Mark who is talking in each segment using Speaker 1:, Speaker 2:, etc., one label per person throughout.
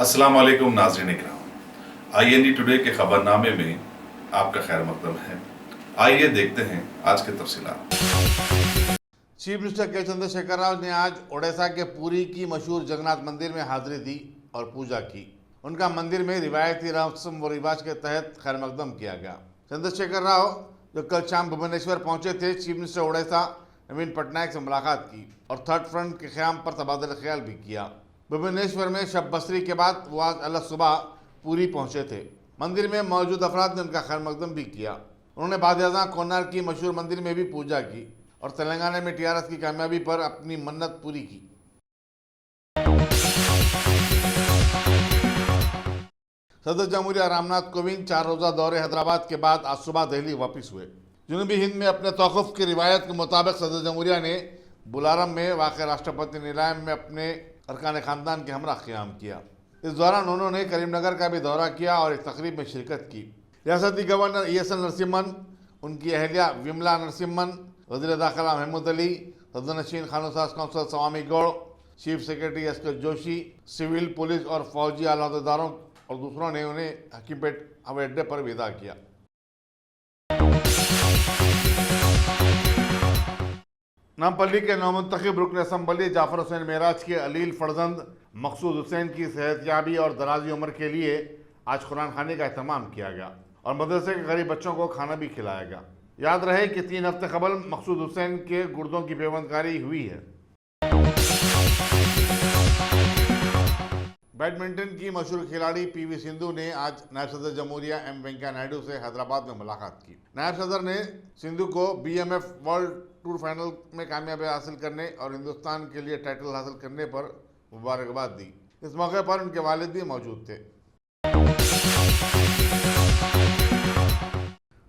Speaker 1: अस्सलाम वालेकुम नाज़रीन इकराम, IND टुडे के खबरनामे में आपका खैर मकदम है। आइए देखते हैं आज के तफसीलात।
Speaker 2: चीफ मिनिस्टर के चंद्रशेखर राव ने आज ओडिशा के पुरी की मशहूर जगन्नाथ मंदिर में हाजिरी दी और पूजा की। उनका मंदिर में रिवायती रस्म व रिवाज के तहत खैर मकदम किया गया। चंद्रशेखर राव जो कल शाम भुवनेश्वर पहुंचे थे, चीफ मिनिस्टर ओडिशा नवीन पटनायक से मुलाकात की और थर्ड फ्रंट के क़याम पर तबादला ख्याल भी किया। भुवनेश्वर में शब बसरी के बाद वो आज अलग सुबह पुरी पहुंचे थे। मंदिर में मौजूद अफराद ने उनका खैर मकदम भी किया। उन्होंने बाद कोनार की मशहूर मंदिर में भी पूजा की और तेलंगाना में TRS की कामयाबी पर अपनी मन्नत पूरी की। सदर जमहूरिया रामनाथ कोविंद 4 रोज़ा दौरे हैदराबाद के बाद आज सुबह दिल्ली वापस हुए। जनूबी हिंद में अपने तौक़ुफ़ की रिवायत के मुताबिक सदर जमहूरिया ने बुलारम में वाक़ राष्ट्रपति निलायम में अपने अरकान ख़ानदान के हमरा क़याम किया। इस दौरान उन्होंने करीमनगर का भी दौरा किया और एक तकरीब में शिरकत की। रियासती गवर्नर ESL नरसिम्हन, उनकी अहलिया विमला नरसिम्हन, वज़ीर दाखिला महमूद अली, सदरनशीन कानून council Swami Gaur, chief secretary SK Joshi, civil police और फौजी आला अहदेदारों और दूसरों ने उन्हें हकीमपेट हवाई अड्डे पर विदा किया। नामपल्ली के नौमुंतखब रुकन असम्बली जाफर हुसैन मेराज के अलील फर्जंद मकसूद हुसैन की सेहतयाबी और दराजी उम्र के लिए आज कुरान खानी का अहतमाम किया गया और मदरसे के गरीब बच्चों को खाना भी खिलाया गया। याद रहे कि 3 हफ्ते कबल मकसूद हुसैन के गुर्दों की पेवंदकारी हुई है। बैडमिंटन की मशहूर खिलाड़ी PV सिंधु ने आज नायब सदर जमहूरिया M वेंकैया नायडू से हैदराबाद में मुलाकात की। नायब सदर ने सिंधु को BMF वर्ल्ड टूर फाइनल में कामयाबी हासिल करने और हिंदुस्तान के लिए टाइटल हासिल करने पर मुबारकबाद दी। इस मौके पर उनके वालिद भी मौजूद थे।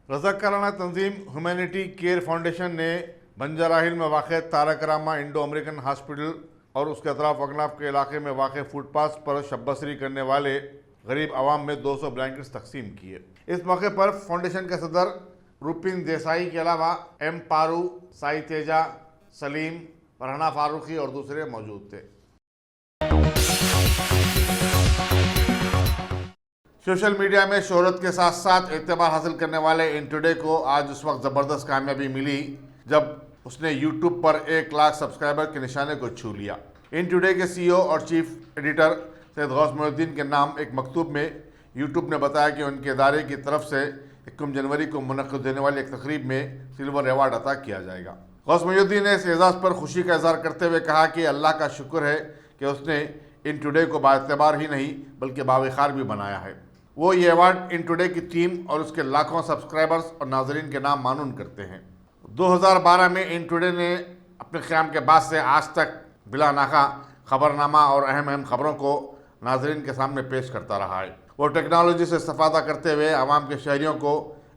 Speaker 2: रज़ाकाराना तंजीम ह्यूमैनिटी केयर फाउंडेशन ने बंजारा हिल में वाक़ Tarak Rama Indo American hospital और उसके अतराफ अगनाफ के इलाके में वाक़ फुटपाथ पर शब बसरी करने वाले गरीब आवाम में 200 ब्लैंकेट्स तकसीम किए। इस मौके पर फाउंडेशन के सदर रुपिन देसाई के अलावा M पारू, साई तेजा, सलीम, फरहाना फारूकी और दूसरे मौजूद थे। सोशल मीडिया में शोहरत के साथ साथ एतबार हासिल करने वाले IND टुडे को आज उस वक्त ज़बरदस्त कामयाबी मिली जब उसने YouTube पर 1 लाख सब्सक्राइबर के निशाने को छू लिया। IND टुडे के CEO और चीफ एडिटर सैयद गौस मोइनुद्दीन के नाम एक मकतूब में YouTube ने बताया कि उनके इदारे की तरफ से 21 जनवरी को मुनक़्क़िद होने वाली एक तकरीब में सिल्वर अवार्ड अता किया जाएगा। गौस मोइनुद्दीन ने इस एजाज़ पर खुशी का इज़हार करते हुए कहा कि अल्लाह का शुक्र है कि उसने IND टुडे को बाएतबार ही नहीं बल्कि बावखार भी बनाया है। वो ये अवार्ड IND टुडे की टीम और उसके लाखों सब्सक्राइबर्स और नाजरीन के नाम मानून करते हैं। 2012 में IND टुडे ने अपने क़याम के बाद से आज तक बिला नाका खबरनामा और अहम खबरों को नाजरीन के सामने पेश करता रहा है। वो टेक्नोलॉजी से इस्तेफ़ादा करते हुए आवाम के शहरियों को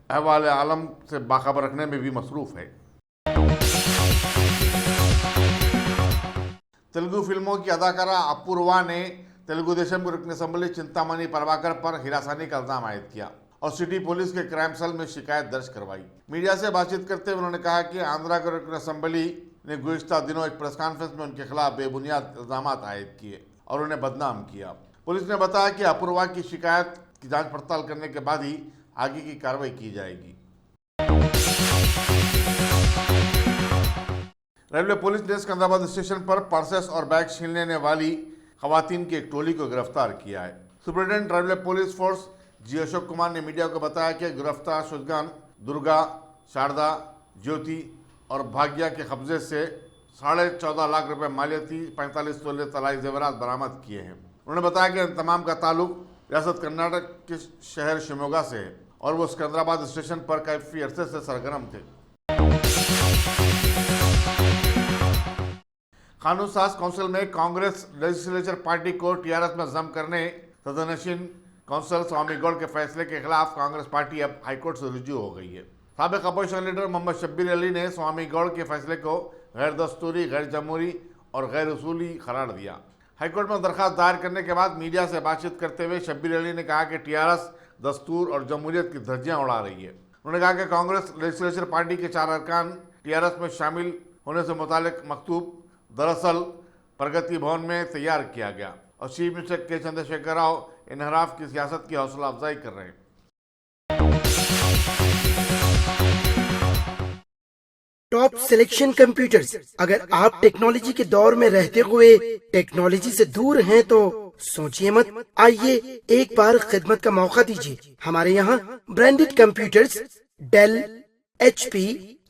Speaker 2: अहवाल आलम से बाखबर रखने में भी मसरूफ़ है। तेलुगु फिल्मों की अदाकारा अपूर्वा ने तेलुगु देशम के रुकन असम्बली चिंतामणि प्रभाकर पर हिरासानी का इल्ज़ाम आयद किया और सिटी पुलिस के क्राइम सेल में शिकायत दर्ज करवाई। मीडिया से बातचीत करते हुए उन्होंने कहा कि आंध्रा के रुकन असम्बली ने गुज़िश्ता दिनों एक प्रेस कॉन्फ्रेंस में उनके खिलाफ बेबुनियाद इल्ज़ाम आयद किए और उन्हें बदनाम किया। पुलिस ने बताया कि अपूर्वा की शिकायत की जांच पड़ताल करने के बाद ही आगे की कार्रवाई की जाएगी। रेलवे पुलिस ने सिकंदराबाद स्टेशन पर पर्सेस और बैग छीनने वाली खवातीन की एक टोली को गिरफ्तार किया है। Superintendent railway police force G Ashok Kumar ने मीडिया को बताया कि गिरफ्तार शुजगान दुर्गा, शारदा, ज्योति और भाग्या के कब्जे से 14.5 लाख रुपए मालियती 45 तोले तलाई जेवरात बरामद किए हैं। उन्होंने बताया कि इन तमाम का ताल्लुक रियासत कर्नाटक के शहर शिमोगा से है और वो सिकंदराबाद स्टेशन पर काफ़ी अरसे से सरगर्म थे। कानून साज कौंसिल में कांग्रेस लेजिस्लेचर पार्टी को TRS में जम करने सदनशीन कौंसिल स्वामी गौड़ के फैसले के खिलाफ कांग्रेस पार्टी अब हाईकोर्ट से रुजू हो गई है। साबिक अपोजिशन लीडर मोहम्मद शब्बीर अली ने स्वामी गौड़ के फैसले को गैर दस्तूरी, गैर जमहूरी और गैर उसूली करार दिया। हाईकोर्ट में दरख्वास्त दायर करने के बाद मीडिया से बातचीत करते हुए शब्बीर अली ने कहा कि TRS दस्तूर और जमहूरियत की धज्जियां उड़ा रही है। उन्होंने कहा कि कांग्रेस लेजिस्लेचर पार्टी के 4 अरकान TRS में शामिल होने से मुतालिक मकतूब दरअसल प्रगति भवन में तैयार किया गया और चीफ मिनिस्टर के चंद्रशेखर राव इनहराफ की सियासत की हौसला अफजाई कर रहे हैं।
Speaker 3: Top selection computers. अगर आप टेक्नोलॉजी के दौर में रहते हुए टेक्नोलॉजी से दूर हैं तो सोचिए मत, आइए एक बार खिदमत का मौका दीजिए। हमारे यहाँ branded computers Dell, HP,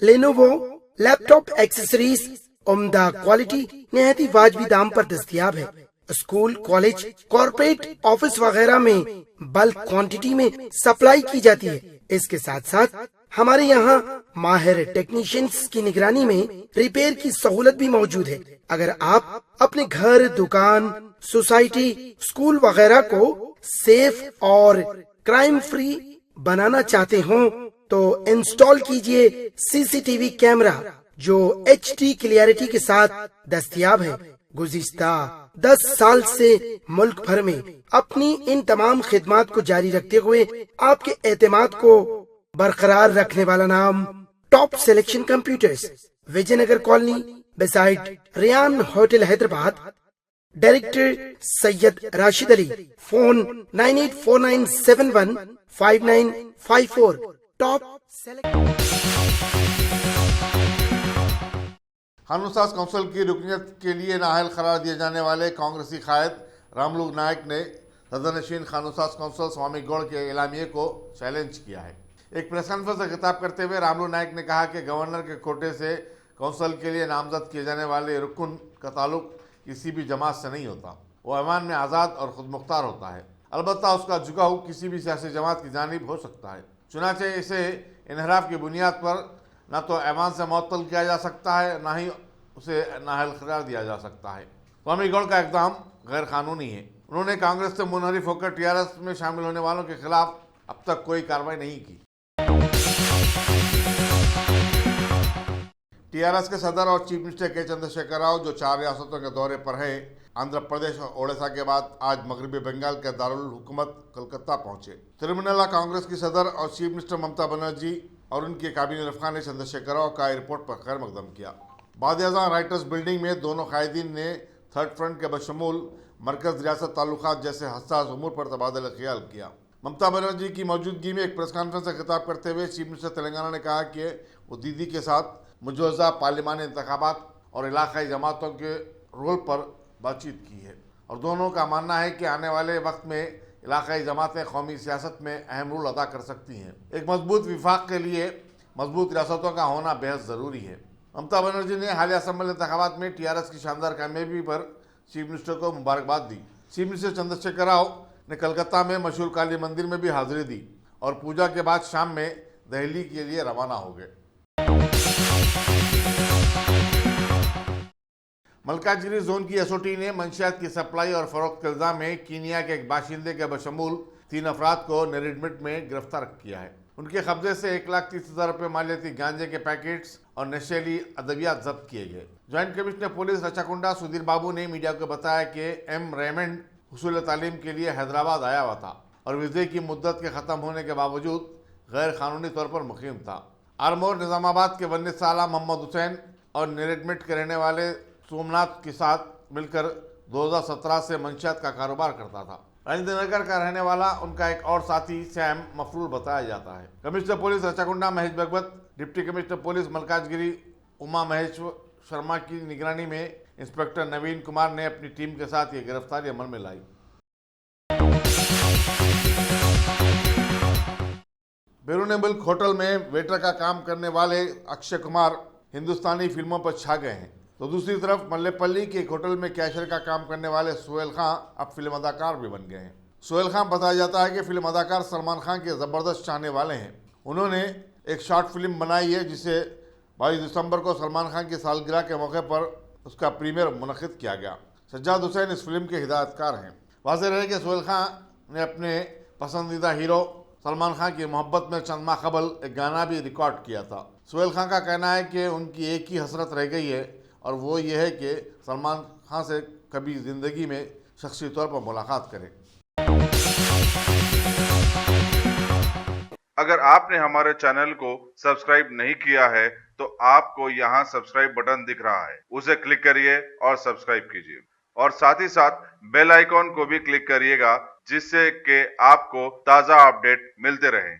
Speaker 3: Lenovo, laptop accessories उम्दा क्वालिटी निहायती वाजबी दाम पर दस्तयाब है। स्कूल, कॉलेज, कॉर्पोरेट, ऑफिस वगैरह में बल्क क्वांटिटी में सप्लाई की जाती है। इसके साथ साथ हमारे यहाँ माहिर टेक्नीशियंस की निगरानी में रिपेयर की सहूलत भी मौजूद है। अगर आप अपने घर, दुकान, सोसाइटी, स्कूल वगैरह को सेफ और क्राइम फ्री बनाना चाहते हो तो इंस्टॉल कीजिए CCTV कैमरा जो HD क्लियरिटी के साथ दस्तयाब है। गुज़िश्ता 10 साल से मुल्क भर में अपनी इन तमाम खिदमात को जारी रखते हुए आपके एतमाद को बरकरार रखने वाला नाम top selection computers, Vijayanagar colony beside Riyan hotel, Hyderabad. Director Syed Rashid Ali. Phone 9849715954। Top
Speaker 2: कानून साज काउंसिल की रुकनीत के लिए नाअहल करार दिए जाने वाले कांग्रेसी कायद रामलू नायक ने सदरनशीन कानून साज काउंसिल स्वामी गौड़ के एलामिये को चैलेंज किया है। एक प्रेस कॉन्फ्रेंस से खिताब करते हुए रामलू नायक ने कहा कि गवर्नर के कोटे से काउंसिल के लिए नामजद किए जाने वाले रुकन का ताल्लुक किसी भी जमात से नहीं होता। वो ऐवान में आज़ाद और खुद मुख्तार होता है। अलबत्ता उसका झुकाव किसी भी सियासी जमात की जानिब हो सकता है। चुनाचे इसे इनहराफ की बुनियाद पर न तो ऐवान से मुअत्तल किया जा सकता है, ना ही उसे नाअहल करार दिया जा सकता है। स्वामी गौड़ का इक़दाम गैर कानूनी है। उन्होंने कांग्रेस से मुनहरिफ होकर TRS में शामिल होने वालों के खिलाफ अब तक कोई कार्रवाई नहीं की। TRS के सदर और चीफ मिनिस्टर के चंद्रशेखर राव जो 4 रियासतों के दौरे पर हैं, आंध्र प्रदेश और ओडिशा के बाद आज मगरबी बंगाल के दारुल हुकूमत कलकत्ता पहुंचे। त्रिमूला कांग्रेस की सदर और चीफ मिनिस्टर ममता बनर्जी और उनके काबिने रफ़ा ने चंद्रशेखर राव का एयरपोर्ट पर खैर मकदम किया। बाद-ए-आज़ां राइटर्स बिल्डिंग में दोनों कायदीन ने थर्ड फ्रंट के बशमूल मरकज़ रियासत ताल्लुकात जैसे हसास उमूर पर तबादला ख्याल किया। ममता बनर्जी की मौजूदगी में एक प्रेस कॉन्फ्रेंस से खिताब करते हुए चीफ मिनिस्टर तेलंगाना ने कहा कि वो दीदी के साथ मुजवज़ा पार्लिमानी इंतखाबात और इलाकाई जमातों के रोल पर बातचीत की है और दोनों का मानना है कि आने वाले वक्त में इलाकाई जमातें कौमी सियासत में अहम रोल अदा कर सकती हैं। एक मजबूत विफाक के लिए मजबूत रियासतों का होना बेहद ज़रूरी है। ममता बनर्जी ने हालिया असम्बली इंतखाबात में TRS की शानदार कामयाबी पर चीफ मिनिस्टर को मुबारकबाद दी। चीफ मिनिस्टर चंद्रशेखर राव ने कलकत्ता में मशहूर काली मंदिर में भी हाजिरी दी और पूजा के बाद शाम में दिल्ली के लिए रवाना हो गए। मलकाजगिरी जोन की SOT ने मंशियात की सप्लाई और फरोख्त के इल्जाम में कीनिया के एक बाशिंदे के बशमूल 3 अफराद को नेरेडमेंट में गिरफ्तार किया है। उनके कब्जे से 1,30,000 रुपये मालियती गांजे के पैकेट्स और नशीली अद्वियात जब्त किए गए। Joint commissioner police Rachakonda Sudhir Babu ने मीडिया को बताया कि M. रेमंड हुसूल तालीम के लिए हैदराबाद आया हुआ था और वीज़े की मुद्दत के ख़त्म होने के बावजूद गैर कानूनी तौर पर मुकीम था। आरमोर निज़ामाबाद के 19 साल मोहम्मद हुसैन और नेरेडमेंट के रहने वाले सोमनाथ के साथ मिलकर 2017 से मंशियात का कारोबार करता था। राजेंद्रनगर का रहने वाला उनका एक और साथी सैम मफरूल बताया जाता है। Commissioner police Rachakonda Mahesh Bhagwat, deputy commissioner police Malkajgiri Uma Mahesh Sharma की निगरानी में इंस्पेक्टर नवीन कुमार ने अपनी टीम के साथ ये गिरफ्तारी अमल में लाई। बैरून मुल्क होटल में वेटर का काम करने वाले अक्षय कुमार हिंदुस्तानी फिल्मों पर छा गए हैं, तो दूसरी तरफ मल्लेपल्ली के एक होटल में कैशियर का काम करने वाले सोहेल खां अब फिल्म अदाकार भी बन गए हैं। सोहेल खां बताया जाता है कि फिल्म अदाकार सलमान खान के ज़बरदस्त चाहने वाले हैं। उन्होंने एक शॉर्ट फिल्म बनाई है जिसे 22 दिसंबर को सलमान खान की सालगिरह के मौके पर उसका प्रीमियर मुनक़िद किया गया। सज्जाद हुसैन इस फिल्म के हिदायतकार हैं। वाज़ेह रहे कि सोहेल खां ने अपने पसंदीदा हीरो सलमान खान की मोहब्बत में चंद माह कबल एक गाना भी रिकॉर्ड किया था। सोहेल खां का कहना है कि उनकी एक ही हसरत रह गई है और वो ये है कि सलमान खान से कभी ज़िंदगी में शख्सी तौर पर मुलाकात करें।
Speaker 1: अगर आपने हमारे चैनल को सब्सक्राइब नहीं किया है तो आपको यहाँ सब्सक्राइब बटन दिख रहा है, उसे क्लिक करिए और सब्सक्राइब कीजिए और साथ ही साथ बेल आइकॉन को भी क्लिक करिएगा, जिससे कि आपको ताज़ा अपडेट मिलते रहें।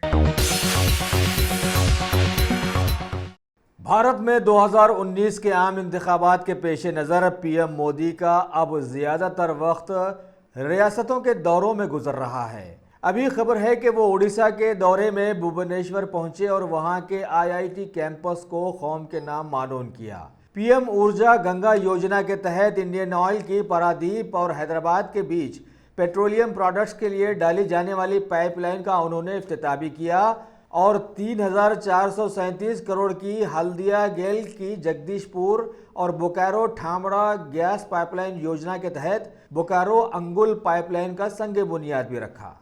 Speaker 4: भारत में 2019 के आम इंतखाबात के पेश नज़र पीएम मोदी का अब ज़्यादातर वक्त रियासतों के दौरों में गुजर रहा है। अभी खबर है कि वो उड़ीसा के दौरे में भुवनेश्वर पहुंचे और वहां के आईआईटी कैंपस को कौम के नाम मानून किया। पीएम ऊर्जा गंगा योजना के तहत इंडियन ऑयल की पारादीप और हैदराबाद के बीच पेट्रोलियम प्रोडक्ट्स के लिए डाली जाने वाली पाइपलाइन का उन्होंने इफ्तिताह भी किया और 3,437 करोड़ की हल्दिया गेल की जगदीशपुर और बोकारो ठामड़ा गैस पाइपलाइन योजना के तहत बोकारो अंगुल पाइपलाइन का संग बुनियाद भी रखा।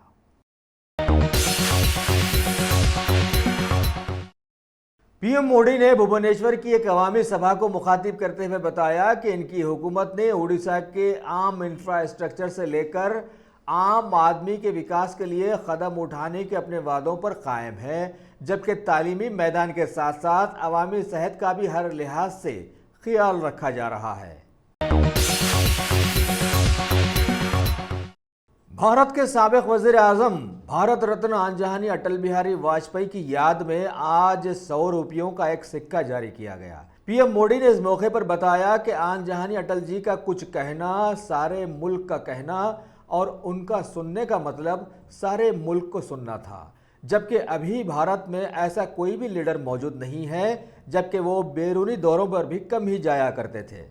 Speaker 4: पीएम मोदी ने भुवनेश्वर की एक अवामी सभा को मुखातिब करते हुए बताया कि इनकी हुकूमत ने उड़ीसा के आम इंफ्रास्ट्रक्चर से लेकर आम आदमी के विकास के लिए कदम उठाने के अपने वादों पर कायम है, जबकि तालीमी मैदान के साथ साथ अवामी सेहत का भी हर लिहाज से ख्याल रखा जा रहा है। भारत के साबिक वज़ीर आज़म भारत रत्न आनजहानी अटल बिहारी वाजपेयी की याद में आज 100 रुपयों का एक सिक्का जारी किया गया। पीएम मोदी ने इस मौके पर बताया कि आनजहानी अटल जी का कुछ कहना सारे मुल्क का कहना और उनका सुनने का मतलब सारे मुल्क को सुनना था, जबकि अभी भारत में ऐसा कोई भी लीडर मौजूद नहीं है, जबकि वो बैरूनी दौरों पर भी कम ही जाया करते थे।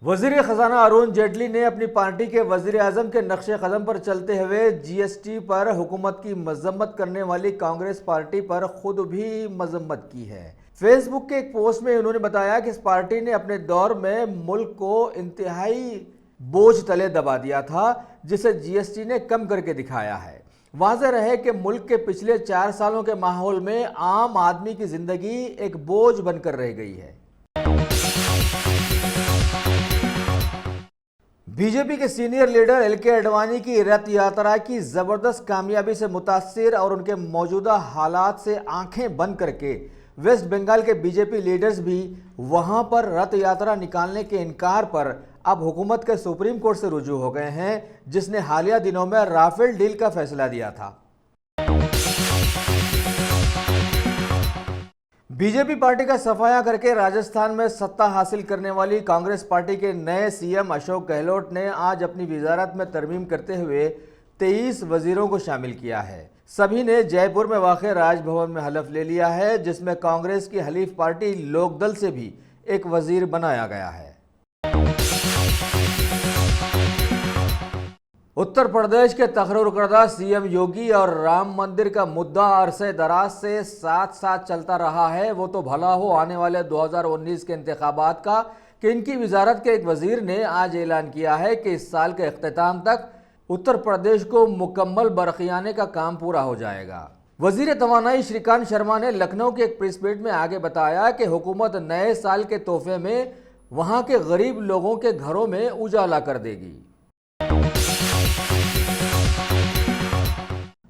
Speaker 4: वज़ीर ख़जाना अरुण जेटली ने अपनी पार्टी के वज़ीर आज़म के नक्शे कदम पर चलते हुए जीएसटी पर हुकूमत की मजम्मत करने वाली कांग्रेस पार्टी पर खुद भी मजम्मत की है। फेसबुक के एक पोस्ट में उन्होंने बताया कि इस पार्टी ने अपने दौर में मुल्क को इंतहाई बोझ तले दबा दिया था, जिसे जीएसटी ने कम करके दिखाया है। वाज़ेह रहे कि मुल्क के पिछले 4 सालों के माहौल में आम आदमी की जिंदगी एक बोझ बनकर रह गई है। बीजेपी के सीनियर लीडर एलके आडवाणी की रथ यात्रा की जबरदस्त कामयाबी से मुतासिर और उनके मौजूदा हालात से आंखें बंद करके वेस्ट बंगाल के बीजेपी लीडर्स भी वहां पर रथ यात्रा निकालने के इनकार पर अब हुकूमत के सुप्रीम कोर्ट से रुजू हो गए हैं, जिसने हालिया दिनों में राफेल डील का फैसला दिया था। बीजेपी पार्टी का सफाया करके राजस्थान में सत्ता हासिल करने वाली कांग्रेस पार्टी के नए सीएम अशोक गहलोत ने आज अपनी वजारत में तरमीम करते हुए 23 वजीरों को शामिल किया है। सभी ने जयपुर में वाक़ राजभवन में हलफ ले लिया है, जिसमें कांग्रेस की हलीफ पार्टी लोकदल से भी एक वजीर बनाया गया है। उत्तर प्रदेश के तकरीर करदा सीएम योगी और राम मंदिर का मुद्दा अरसे दराज से साथ साथ चलता रहा है। वो तो भला हो आने वाले 2019 के इंतखाबात का कि इनकी वजारत के एक वजीर ने आज ऐलान किया है कि इस साल के अख्ताम तक उत्तर प्रदेश को मुकम्मल बरखियाने का काम पूरा हो जाएगा। वजीर तवानाई श्रीकांत शर्मा ने लखनऊ के एक प्रेस मीट में आगे बताया कि हुकूमत नए साल के तोहफे में वहां के गरीब लोगों के घरों में उजाला कर देगी।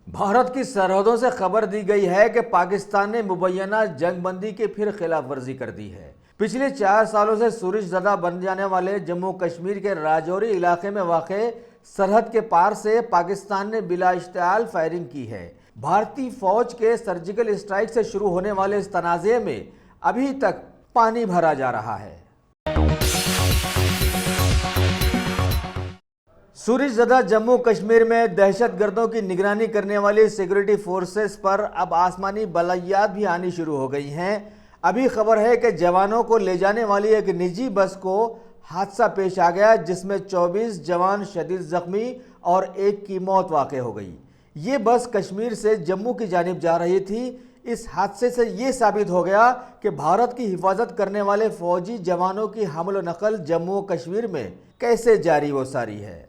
Speaker 4: भारत की सरहदों से खबर दी गई है कि पाकिस्तान ने मुबैना जंगबंदी की फिर खिलाफ वर्जी कर दी है। पिछले 4 सालों से सूरजज़दा बन जाने वाले जम्मू कश्मीर के राजौरी इलाके में वाक़े सरहद के पार से पाकिस्तान ने बिला इश्तियाल फायरिंग की है। भारतीय फौज के सर्जिकल स्ट्राइक से शुरू होने वाले इस तनाज़े में अभी तक पानी भरा जा रहा है। सूरजज़दा जम्मू कश्मीर में दहशतगर्दों की निगरानी करने वाली सिक्योरिटी फोर्सेस पर अब आसमानी बलैयात भी आनी शुरू हो गई हैं। अभी खबर है कि जवानों को ले जाने वाली एक निजी बस को हादसा पेश आ गया, जिसमें 24 जवान शदीद जख्मी और एक की मौत वाक़ हो गई। ये बस कश्मीर से जम्मू की जानिब जा रही थी। इस हादसे से ये साबित हो गया कि भारत की हिफाजत करने वाले फौजी जवानों की हमल नकल जम्मू कश्मीर में कैसे जारी व सारी है।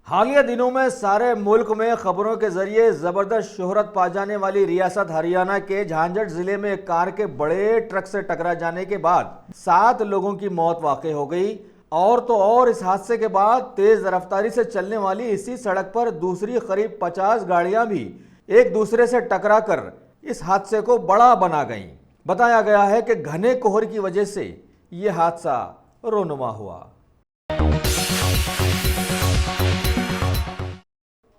Speaker 4: हालिया दिनों में सारे मुल्क में खबरों के जरिए जबरदस्त शोहरत पा जाने वाली रियासत हरियाणा के झांझट जिले में एक कार के बड़े ट्रक से टकरा जाने के बाद 7 लोगों की मौत वाक़ हो गई। और तो और इस हादसे के बाद तेज रफ्तारी से चलने वाली इसी सड़क पर दूसरी करीब 50 गाड़ियां भी एक दूसरे से टकराकर इस हादसे को बड़ा बना गईं। बताया गया है कि घने कोहर की वजह से यह हादसा रोनुमा हुआ।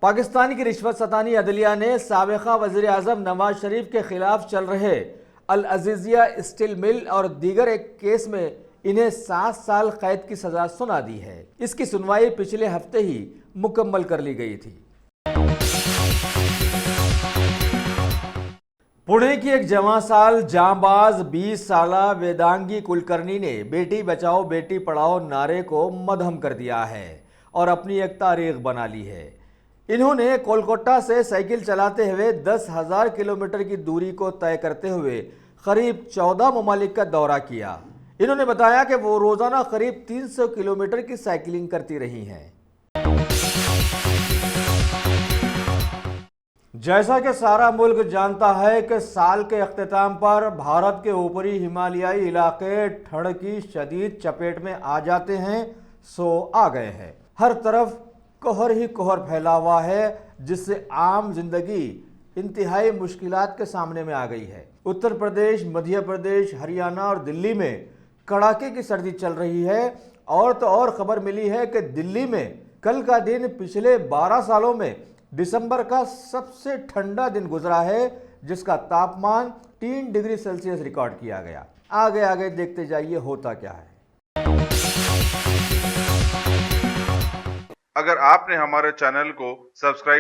Speaker 4: पाकिस्तान की रिश्वत सतानी अदलिया ने साबिका वज़ीर आज़म नवाज शरीफ के खिलाफ चल रहे अल अजीजिया स्टील मिल और दीगर एक केस में इन्हें 7 साल कैद की सजा सुना दी है। इसकी सुनवाई पिछले हफ्ते ही मुकम्मल कर ली गई थी। पुणे की एक जवां साल जांबाज 20 साला वेदांगी कुलकर्णी ने बेटी बचाओ बेटी पढ़ाओ नारे को मद्धम कर दिया है और अपनी एक तारीख बना ली है। इन्होंने कोलकाता से साइकिल चलाते हुए 10,000 किलोमीटर की दूरी को तय करते हुए करीब 14 ममालिक का दौरा किया। इन्होंने बताया कि वो रोजाना करीब 300 किलोमीटर की साइकिलिंग करती रही हैं। जैसा कि सारा मुल्क जानता है कि साल के अख्तिताम पर भारत के ऊपरी हिमालयाई इलाके ठंड की शदीद चपेट में आ जाते हैं, सो आ गए हैं। हर तरफ कोहर ही कोहर फैला हुआ है, जिससे आम जिंदगी इंतहाई मुश्किलात के सामने में आ गई है। उत्तर प्रदेश, मध्य प्रदेश, हरियाणा और दिल्ली में कड़ाके की सर्दी चल रही है। और तो और खबर मिली है कि दिल्ली में कल का दिन पिछले 12 सालों में दिसंबर का सबसे ठंडा दिन गुजरा है, जिसका तापमान 3 डिग्री सेल्सियस रिकॉर्ड किया गया। आगे आगे देखते जाइए होता क्या है।
Speaker 1: अगर आपने हमारे चैनल को सब्सक्राइब